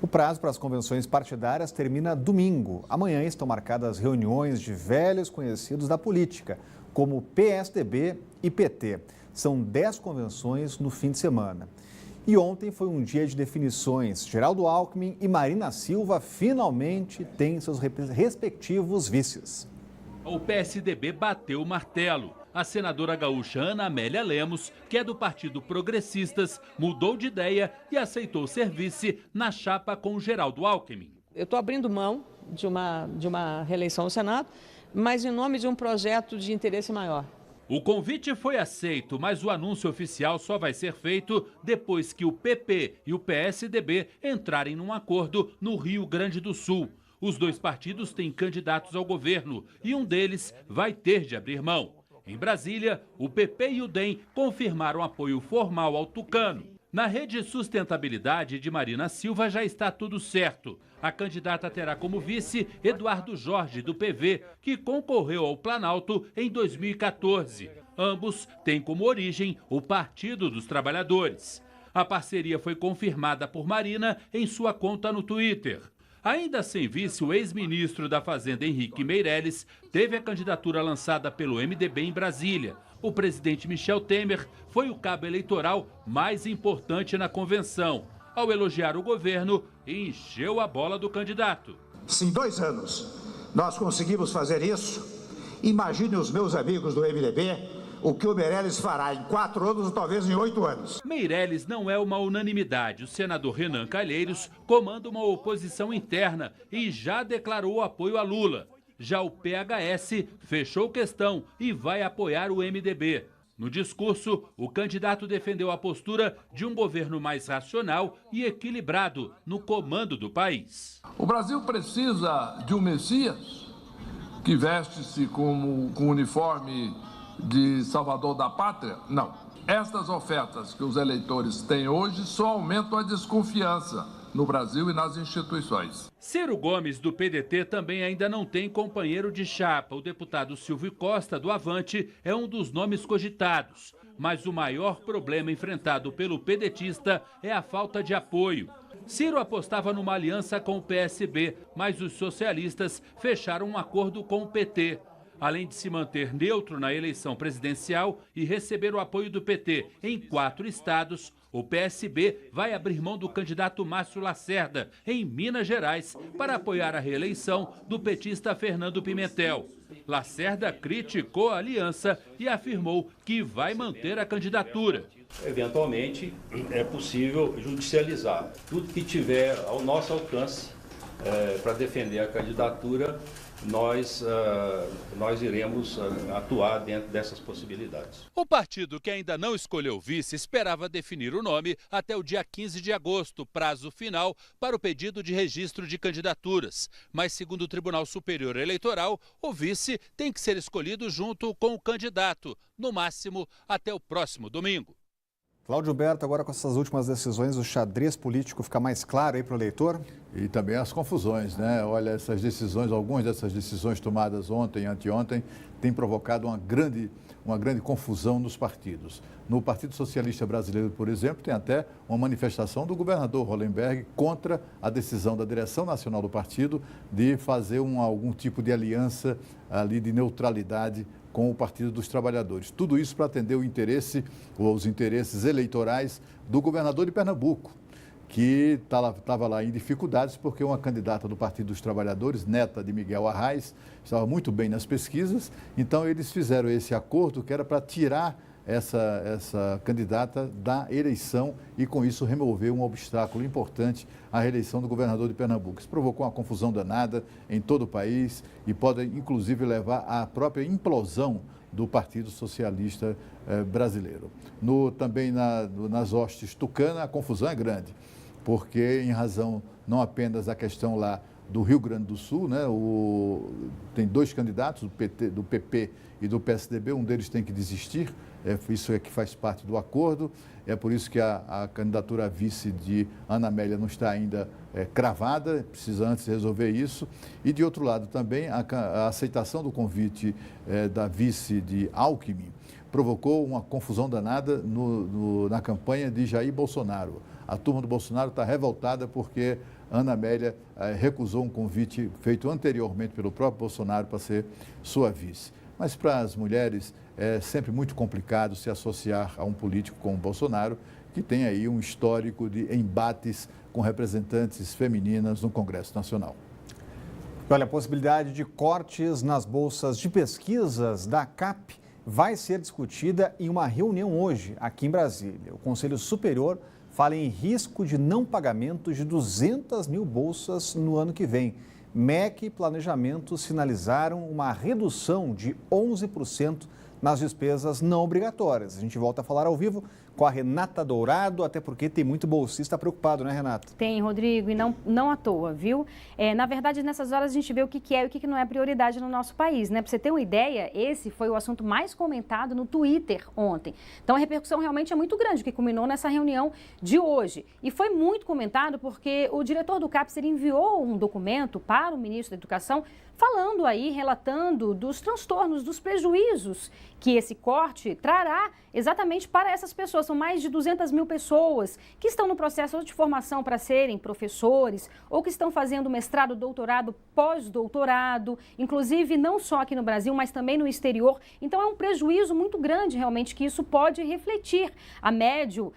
O prazo para as convenções partidárias termina domingo. Amanhã estão marcadas reuniões de velhos conhecidos da política, como PSDB e PT. São 10 convenções no fim de semana. E ontem foi um dia de definições. Geraldo Alckmin e Marina Silva finalmente têm seus respectivos vices. O PSDB bateu o martelo. A senadora gaúcha Ana Amélia Lemos, que é do Partido Progressistas, mudou de ideia e aceitou ser vice na chapa com Geraldo Alckmin. Eu estou abrindo mão de uma reeleição ao Senado, mas em nome de um projeto de interesse maior. O convite foi aceito, mas o anúncio oficial só vai ser feito depois que o PP e o PSDB entrarem num acordo no Rio Grande do Sul. Os dois partidos têm candidatos ao governo e um deles vai ter de abrir mão. Em Brasília, o PP e o DEM confirmaram apoio formal ao tucano. Na rede Sustentabilidade de Marina Silva já está tudo certo. A candidata terá como vice Eduardo Jorge, do PV, que concorreu ao Planalto em 2014. Ambos têm como origem o Partido dos Trabalhadores. A parceria foi confirmada por Marina em sua conta no Twitter. Ainda sem vice, o ex-ministro da Fazenda, Henrique Meirelles, teve a candidatura lançada pelo MDB em Brasília. O presidente Michel Temer foi o cabo eleitoral mais importante na convenção. Ao elogiar o governo, encheu a bola do candidato. Se em 2 anos nós conseguimos fazer isso, imagine os meus amigos do MDB o que o Meirelles fará em 4 anos ou talvez em 8 anos. Meirelles não é uma unanimidade. O senador Renan Calheiros comanda uma oposição interna e já declarou apoio a Lula. Já o PHS fechou questão e vai apoiar o MDB. No discurso, o candidato defendeu a postura de um governo mais racional e equilibrado no comando do país. O Brasil precisa de um Messias que veste-se com o uniforme de salvador da pátria? Não. Estas ofertas que os eleitores têm hoje só aumentam a desconfiança no Brasil e nas instituições. Ciro Gomes, do PDT, também ainda não tem companheiro de chapa. O deputado Silvio Costa, do Avante, é um dos nomes cogitados. Mas o maior problema enfrentado pelo pedetista é a falta de apoio. Ciro apostava numa aliança com o PSB, mas os socialistas fecharam um acordo com o PT. Além de se manter neutro na eleição presidencial e receber o apoio do PT em 4 estados, o PSB vai abrir mão do candidato Márcio Lacerda, em Minas Gerais, para apoiar a reeleição do petista Fernando Pimentel. Lacerda criticou a aliança e afirmou que vai manter a candidatura. Eventualmente, é possível judicializar tudo que tiver ao nosso alcance para defender a candidatura. Nós iremos atuar dentro dessas possibilidades. O partido, que ainda não escolheu vice, esperava definir o nome até o dia 15 de agosto, prazo final para o pedido de registro de candidaturas. Mas, segundo o Tribunal Superior Eleitoral, o vice tem que ser escolhido junto com o candidato, no máximo até o próximo domingo. Cláudio Berto, agora com essas últimas decisões, o xadrez político fica mais claro aí para o eleitor? E também as confusões, né? Olha, essas decisões, algumas dessas decisões tomadas ontem e anteontem, têm provocado uma grande confusão nos partidos. No Partido Socialista Brasileiro, por exemplo, tem até uma manifestação do governador Hollenberg contra a decisão da direção nacional do partido de fazer algum tipo de aliança ali de neutralidade com o Partido dos Trabalhadores. Tudo isso para atender o interesse, ou os interesses eleitorais do governador de Pernambuco, que estava lá em dificuldades porque uma candidata do Partido dos Trabalhadores, neta de Miguel Arraes, estava muito bem nas pesquisas. Então, eles fizeram esse acordo que era para tirar essa candidata da eleição e, com isso, remover um obstáculo importante à reeleição do governador de Pernambuco. Isso provocou uma confusão danada em todo o país e pode, inclusive, levar à própria implosão do Partido Socialista Brasileiro. Também nas hostes tucana, a confusão é grande, porque, em razão não apenas da questão lá do Rio Grande do Sul, né? Tem 2 candidatos, do PP e do PSDB, um deles tem que desistir, isso é que faz parte do acordo, é por isso que a candidatura a vice de Ana Amélia não está ainda cravada, precisa antes resolver isso. E, de outro lado, também a aceitação do convite da vice de Alckmin provocou uma confusão danada na campanha de Jair Bolsonaro. A turma do Bolsonaro está revoltada porque Ana Amélia recusou um convite feito anteriormente pelo próprio Bolsonaro para ser sua vice. Mas para as mulheres é sempre muito complicado se associar a um político como Bolsonaro, que tem aí um histórico de embates com representantes femininas no Congresso Nacional. Olha, a possibilidade de cortes nas bolsas de pesquisas da CAP vai ser discutida em uma reunião hoje, aqui em Brasília. O Conselho Superior fala em risco de não pagamento de 200 mil bolsas no ano que vem. MEC e Planejamento sinalizaram uma redução de 11% nas despesas não obrigatórias. A gente volta a falar ao vivo com a Renata Dourado, até porque tem muito bolsista preocupado, né, Renata? Tem, Rodrigo, e não à toa, viu? Na verdade, nessas horas a gente vê o que é e o que não é prioridade no nosso país, né? Para você ter uma ideia, esse foi o assunto mais comentado no Twitter ontem. Então, a repercussão realmente é muito grande, o que culminou nessa reunião de hoje. E foi muito comentado porque o diretor do CAPES enviou um documento para o ministro da Educação falando aí, relatando dos transtornos, dos prejuízos que esse corte trará exatamente para essas pessoas. São mais de 200 mil pessoas que estão no processo de formação para serem professores ou que estão fazendo mestrado, doutorado, pós-doutorado, inclusive não só aqui no Brasil, mas também no exterior. Então é um prejuízo muito grande realmente que isso pode refletir a médio,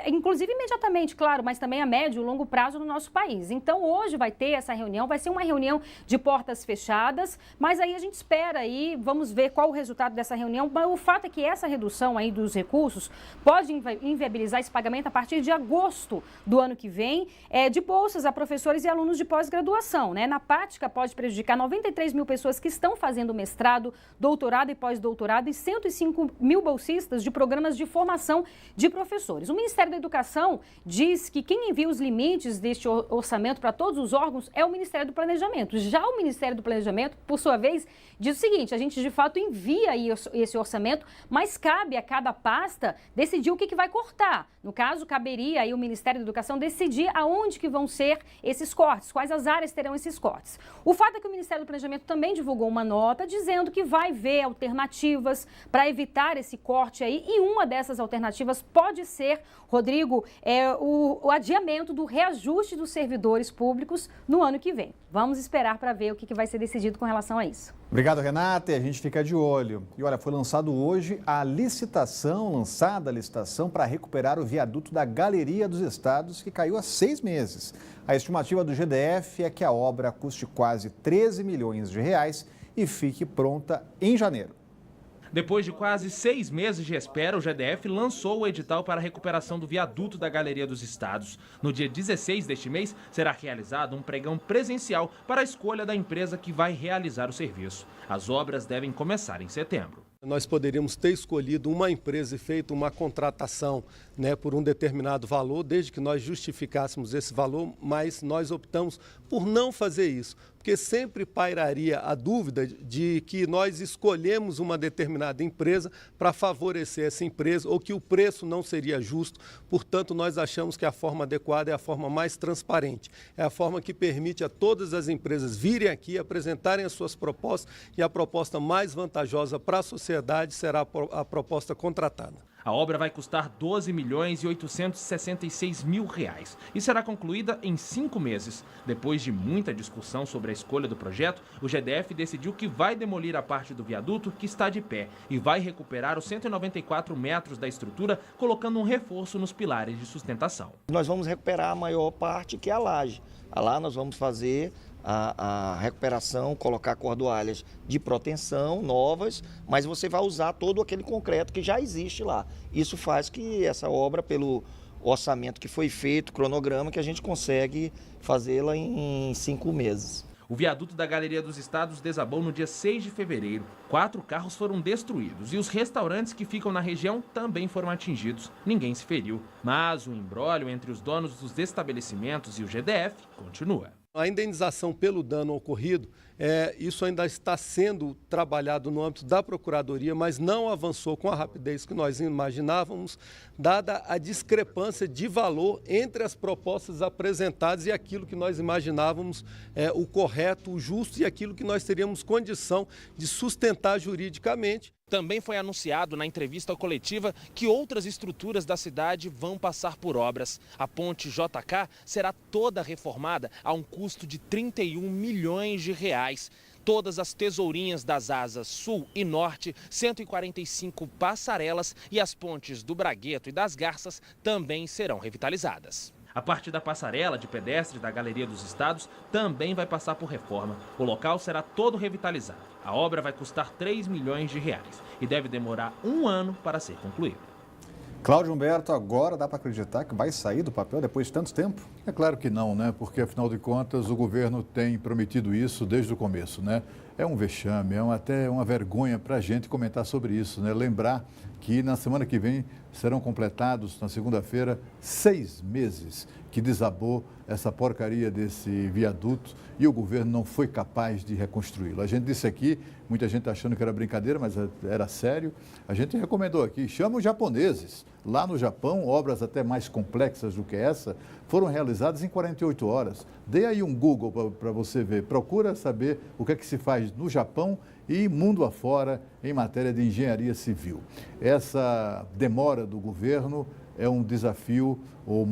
inclusive imediatamente, claro, mas também a médio e longo prazo no nosso país. Então hoje vai ter essa reunião, vai ser uma reunião de portas fechadas, mas aí a gente espera aí, vamos ver qual o resultado dessa reunião. Mas o fato é que essa redução aí dos recursos pode inviabilizar esse pagamento a partir de agosto do ano que vem, de bolsas a professores e alunos de pós-graduação, né? Na prática, pode prejudicar 93 mil pessoas que estão fazendo mestrado, doutorado e pós-doutorado e 105 mil bolsistas de programas de formação de professores. O Ministério da Educação diz que quem envia os limites deste orçamento para todos os órgãos é o Ministério do Planejamento. Já o Ministério do Planejamento, por sua vez, diz o seguinte: a gente de fato envia aí esse orçamento, mas cabe a cada pasta decidir o que vai cortar. No caso, caberia aí o Ministério da Educação decidir aonde que vão ser esses cortes, quais as áreas terão esses cortes. O fato é que o Ministério do Planejamento também divulgou uma nota dizendo que vai ver alternativas para evitar esse corte aí, e uma dessas alternativas pode ser, Rodrigo, o adiamento do reajuste dos servidores públicos no ano que vem. Vamos esperar para ver o que vai ser decidido com relação a isso. Obrigado, Renata, e a gente fica de olho. E olha, foi lançada hoje a licitação para recuperar o viaduto da Galeria dos Estados, que caiu há 6 meses. A estimativa do GDF é que a obra custe quase 13 milhões de reais e fique pronta em janeiro. Depois de quase 6 meses de espera, o GDF lançou o edital para a recuperação do viaduto da Galeria dos Estados. No dia 16 deste mês, será realizado um pregão presencial para a escolha da empresa que vai realizar o serviço. As obras devem começar em setembro. Nós poderíamos ter escolhido uma empresa e feito uma contratação, por um determinado valor, desde que nós justificássemos esse valor, mas nós optamos por não fazer isso, porque sempre pairaria a dúvida de que nós escolhemos uma determinada empresa para favorecer essa empresa ou que o preço não seria justo. Portanto, nós achamos que a forma adequada é a forma mais transparente, é a forma que permite a todas as empresas virem aqui, apresentarem as suas propostas, e a proposta mais vantajosa para a sociedade será a proposta contratada. A obra vai custar 12 milhões e 866 mil reais e será concluída em 5 meses. Depois de muita discussão sobre a escolha do projeto, o GDF decidiu que vai demolir a parte do viaduto que está de pé e vai recuperar os 194 metros da estrutura, colocando um reforço nos pilares de sustentação. Nós vamos recuperar a maior parte, que é a laje. Lá nós vamos fazer a recuperação, colocar cordoalhas de proteção novas, mas você vai usar todo aquele concreto que já existe lá. Isso faz que essa obra, pelo orçamento que foi feito, cronograma, que a gente consegue fazê-la em 5 meses. O viaduto da Galeria dos Estados desabou no dia 6 de fevereiro. 4 carros foram destruídos e os restaurantes que ficam na região também foram atingidos. Ninguém se feriu, mas o imbróglio entre os donos dos estabelecimentos e o GDF continua. A indenização pelo dano ocorrido, isso ainda está sendo trabalhado no âmbito da Procuradoria, mas não avançou com a rapidez que nós imaginávamos, dada a discrepância de valor entre as propostas apresentadas e aquilo que nós imaginávamos o correto, o justo e aquilo que nós teríamos condição de sustentar juridicamente. Também foi anunciado na entrevista coletiva que outras estruturas da cidade vão passar por obras. A ponte JK será toda reformada a um custo de 31 milhões de reais. Todas as tesourinhas das asas sul e norte, 145 passarelas e as pontes do Bragueto e das Garças também serão revitalizadas. A parte da passarela de pedestre da Galeria dos Estados também vai passar por reforma. O local será todo revitalizado. A obra vai custar 3 milhões de reais e deve demorar 1 ano para ser concluída. Cláudio Humberto, agora dá para acreditar que vai sair do papel depois de tanto tempo? É claro que não, né? Porque, afinal de contas, o governo tem prometido isso desde o começo, né? É um vexame, até uma vergonha para a gente comentar sobre isso, né? Lembrar que na semana que vem serão completados, na segunda-feira, 6 meses que desabou essa porcaria desse viaduto e o governo não foi capaz de reconstruí-lo. A gente disse aqui, muita gente achando que era brincadeira, mas era sério. A gente recomendou aqui, chama os japoneses. Lá no Japão, obras até mais complexas do que essa foram realizadas em 48 horas. Dê aí um Google para você ver. Procura saber o que é que se faz no Japão e mundo afora em matéria de engenharia civil. Essa demora do governo é um desafio ou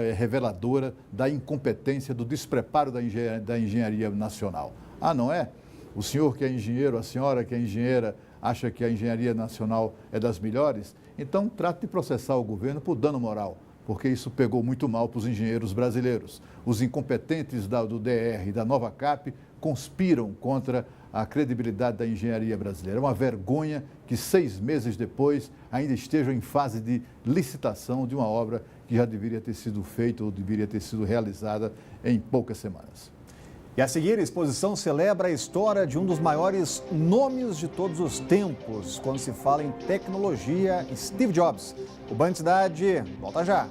é reveladora da incompetência, do despreparo da engenharia nacional. Ah, não é? O senhor que é engenheiro, a senhora que é engenheira, acha que a engenharia nacional é das melhores? Então, trate de processar o governo por dano moral, porque isso pegou muito mal para os engenheiros brasileiros. Os incompetentes do DR e da Nova Cap conspiram contra a credibilidade da engenharia brasileira. É uma vergonha que 6 meses depois ainda estejam em fase de licitação de uma obra que já deveria ter sido feita ou deveria ter sido realizada em poucas semanas. E a seguir, a exposição celebra a história de um dos maiores nomes de todos os tempos, quando se fala em tecnologia, Steve Jobs. O Band Cidade volta já.